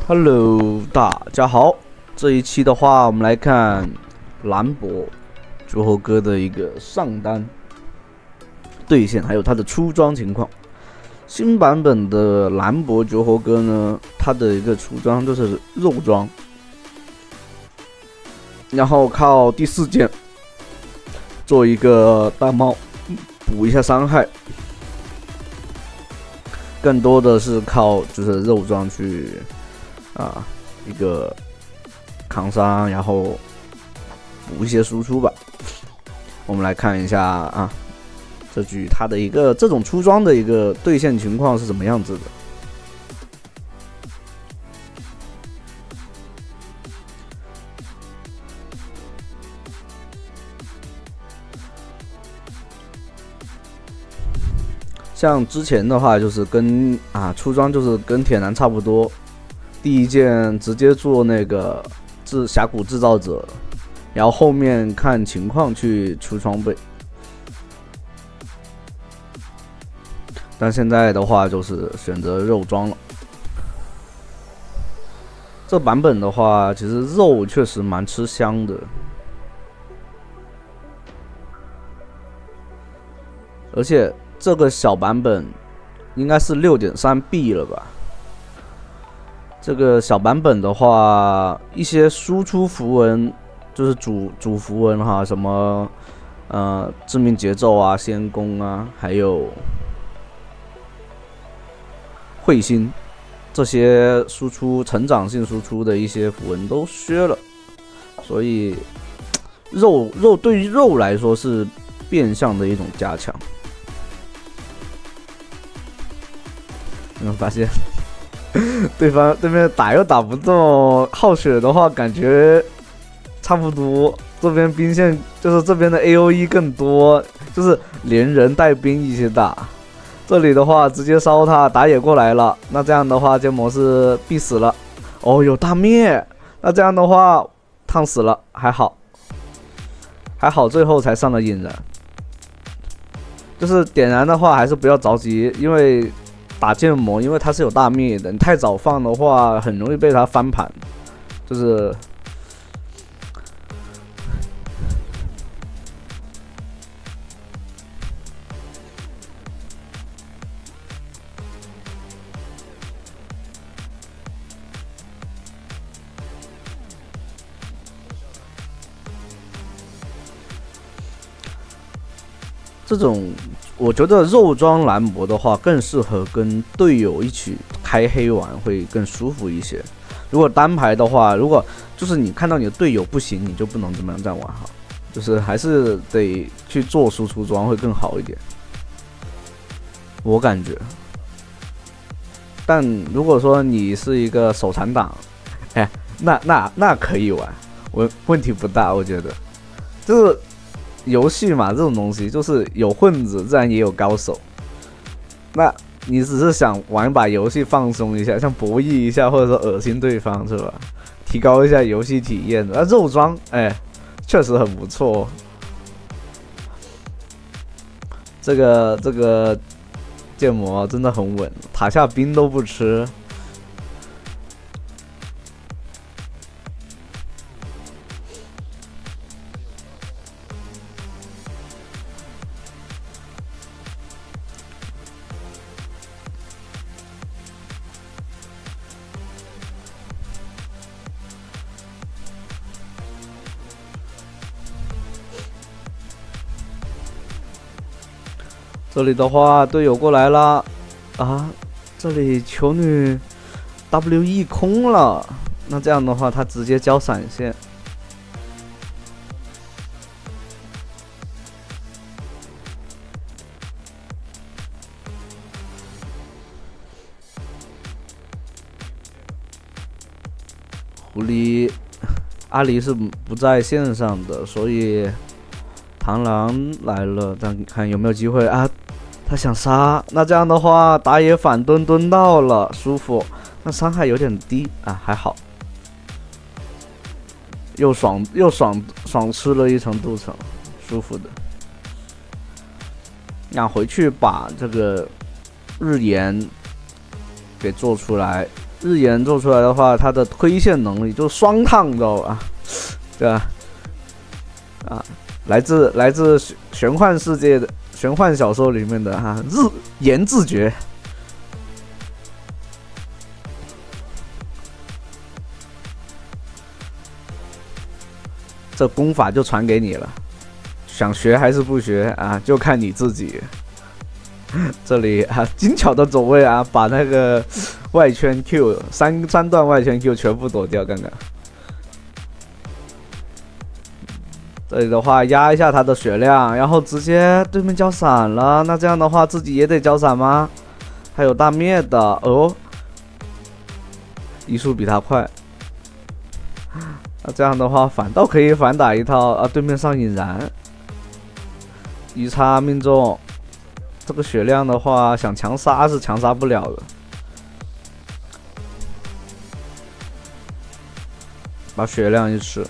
Hello，大家好。这一期的话，我们来看兰博绝活哥的一个上单兑现，还有它的出装情况。新版本的兰博绝活哥呢，它的一个出装就是肉装，然后靠第4件做一个大帽，补一下伤害。更多的是靠就是肉装去一个扛伤，然后补一些输出吧。我们来看一下这局它的一个这种出装的一个兑现情况是怎么样子的。像之前的话，就是跟出装就是跟铁男差不多，第一件直接做那个峡谷制造者，然后后面看情况去出装备。但现在的话就是选择肉装了。这版本的话，其实肉确实蛮吃香的，而且这个小版本应该是 6.3B 了吧。这个小版本的话，一些输出符文就是主符文哈，什么致命节奏啊、先攻啊，还有彗星这些输出成长性输出的一些符文都削了，所以对于肉来说是变相的一种加强。你们发现对面打又打不动，耗血的话感觉差不多。这边兵线就是这边的 AOE 更多，就是连人带兵一起打。这里的话直接烧他，打野过来了，那这样的话建模是必死了。哦，有大灭，那这样的话烫死了，还好最后才上了引燃。就是点燃的话还是不要着急，因为打建模，因为它是有大灭的，你太早放的话很容易被它翻盘。就是这种我觉得肉装兰博的话更适合跟队友一起开黑玩，会更舒服一些。如果单排的话，如果就是你看到你的队友不行，你就不能怎么样这样玩哈，就是还是得去做输出装会更好一点，我感觉。但如果说你是一个手残党，那可以玩，问题不大，我觉得。就是游戏嘛，这种东西就是有混子，自然也有高手。那你只是想玩一把游戏放松一下，像博弈一下，或者说恶心对方是吧？提高一下游戏体验。那肉装，确实很不错。这个建模真的很稳，塔下兵都不吃。这里的话，队友过来了这里球女 WE 空了，那这样的话，他直接交闪现。狐狸阿狸是不在线上的，所以螳螂来了，但看有没有机会他想杀，那这样的话打野反蹲到了，舒服。那伤害有点低还好。又爽吃了一层镀层，舒服的。那回去把这个日炎给做出来，日炎做出来的话，它的推线能力就是双烫，知道吧？对吧？啊，来自玄幻世界的玄幻小说里面的日炎自觉。这功法就传给你了，想学还是不学啊，就看你自己。这里精巧的走位把那个外圈 Q 三段外圈 Q 全部躲掉，看看。这里的话压一下他的血量，然后直接对面交闪了，那这样的话自己也得交闪吗？还有大灭的哦，移速比他快。那这样的话反倒可以反打一套对面上引燃，一叉命中，这个血量的话想强杀是强杀不了的。把血量一吃，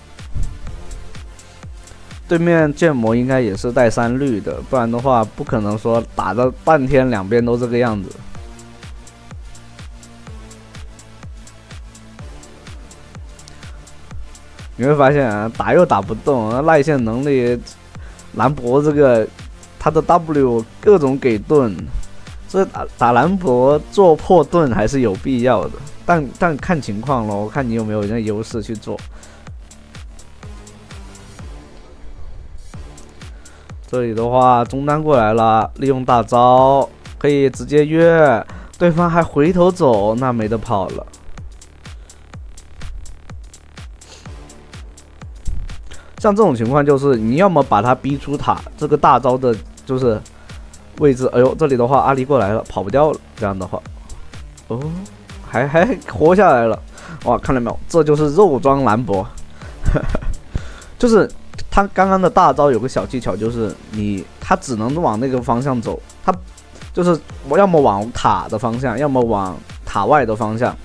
对面剑魔应该也是带3绿的，不然的话不可能说打了半天两边都这个样子。你会发现打又打不动，赖线能力，兰博这个他的 W 各种给盾，所以打兰博做破盾还是有必要的，但看情况咯，看你有没有那优势去做。这里的话中单过来了，利用大招可以直接约，对方还回头走，那没得跑了。像这种情况就是你要么把他逼出塔，这个大招的就是位置，哎呦，这里的话阿离过来了，跑不掉了，这样的话，哦，还活下来了，哇，看到没有，这就是肉装兰博，就是他刚刚的大招有个小技巧，就是他只能往那个方向走，他就是我要么往塔的方向，要么往塔外的方向。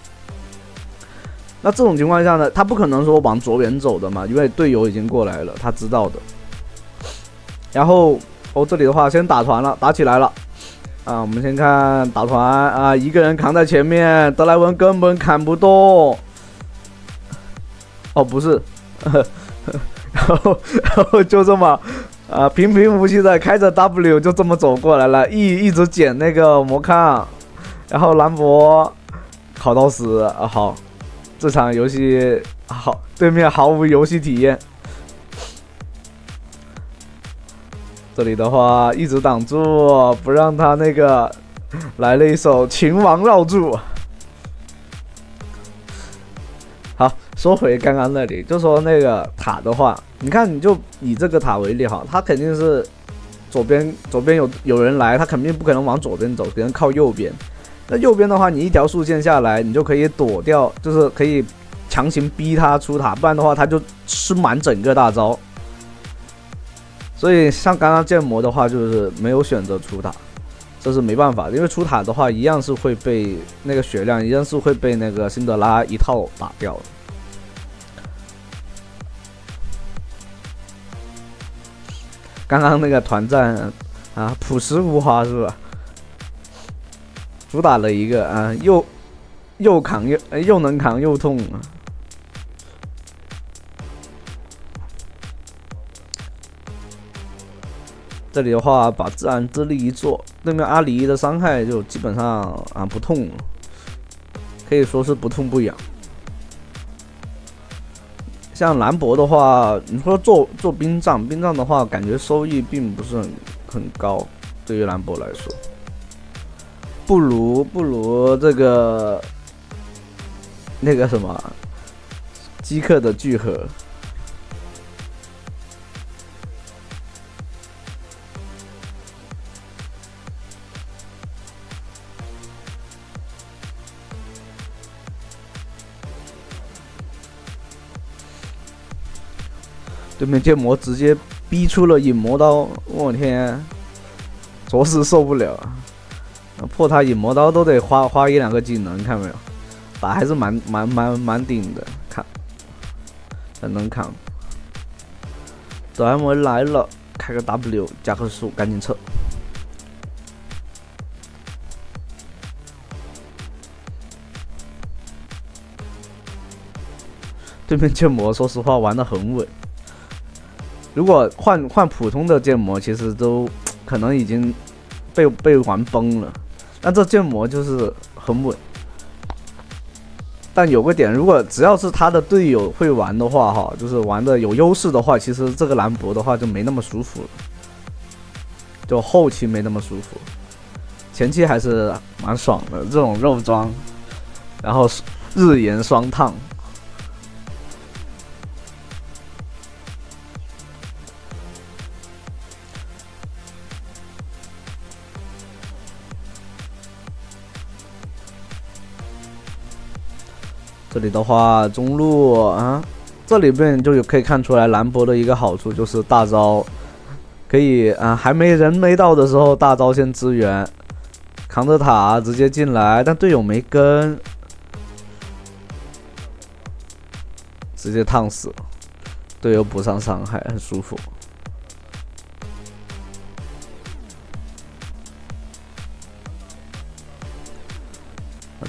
那这种情况下呢，他不可能说往左边走的嘛，因为队友已经过来了，他知道的。然后这里的话先打团了，打起来了我们先看打团一个人扛在前面，德莱文根本砍不动。不是，然后就这么平平无奇的开着 W 就这么走过来了，一直捡那个魔抗，然后兰博烤到死好。这场游戏好，对面毫无游戏体验。这里的话一直挡住，不让他那个来了一手秦王绕柱。好，说回刚刚那里，就说那个塔的话，你看你就以这个塔为例哈，他肯定是左边有人来，他肯定不可能往左边走，可能靠右边。那右边的话，你一条竖线下来，你就可以躲掉，就是可以强行逼他出塔，不然的话他就吃满整个大招。所以像刚刚剑魔的话，就是没有选择出塔，这是没办法的，因为出塔的话一样是会被那个血量，一样是会被那个辛德拉一套打掉的。刚刚那个团战朴实无华是吧？主打了一个又扛又能扛又痛这里的话把自然之力一做，对面阿离的伤害就基本上不痛了，可以说是不痛不痒。像兰博的话，你说做冰杖的话，感觉收益并不是很高，对于兰博来说。不如这个那个什么饥渴的聚合。对面剑魔直接逼出了引魔刀，我天，着实受不了。破他引魔刀都得花1-2个技能，看没有？打还是蛮顶的，看很能扛。德莱文来了，开个 W 加个速，赶紧撤。对面建模说实话玩得很稳。如果换普通的建模，其实都可能已经被玩崩了。但这建模就是很稳。但有个点，如果只要是他的队友会玩的话，哈，就是玩的有优势的话，其实这个兰博的话就没那么舒服了，就后期没那么舒服，前期还是蛮爽的。这种肉装，然后日炎双烫。这里的话，中路啊，这里边就可以看出来兰博的一个好处就是大招可以啊，还没到的时候，大招先支援，扛着塔直接进来，但队友没跟，直接烫死，队友补上伤害，很舒服。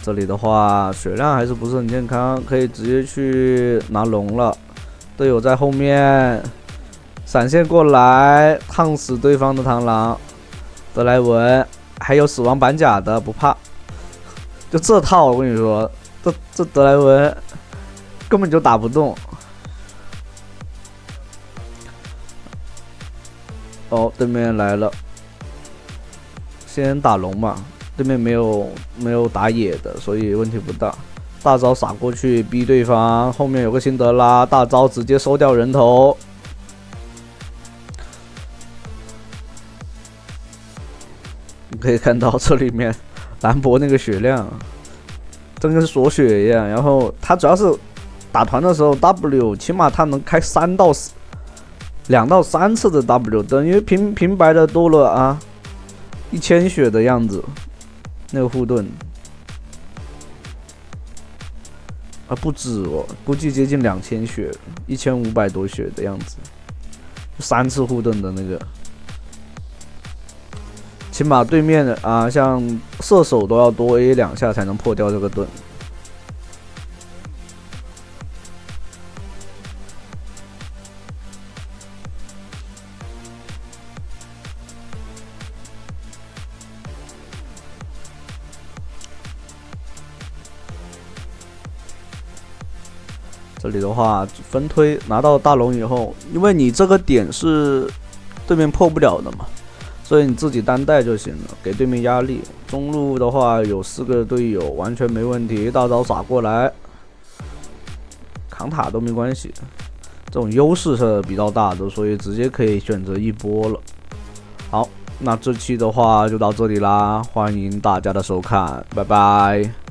这里的话，血量还是不是很健康，可以直接去拿龙了。队友在后面，闪现过来，烫死对方的螳螂。德莱文还有死亡板甲的，不怕。就这套，我跟你说，这德莱文根本就打不动。哦，对面来了，先打龙嘛。对面没有打野的，所以问题不大。大招撒过去逼对方，后面有个辛德拉，大招直接收掉人头。你可以看到这里面兰博那个血量，真跟锁血一样。然后他主要是打团的时候 W 起码他能开2到3次的 W， 等于平白的多了啊1000血的样子。那个护盾啊，不止哦，估计接近2000血，1500多血的样子，3次护盾的那个，起码对面的啊，像射手都要多 A 2下才能破掉这个盾。这里的话分推拿到大龙以后，因为你这个点是对面破不了的嘛，所以你自己单带就行了，给对面压力。中路的话有4个队友完全没问题，大招撒过来，扛塔都没关系。这种优势是比较大的，所以直接可以选择一波了。好，那这期的话就到这里啦，欢迎大家的收看，拜拜。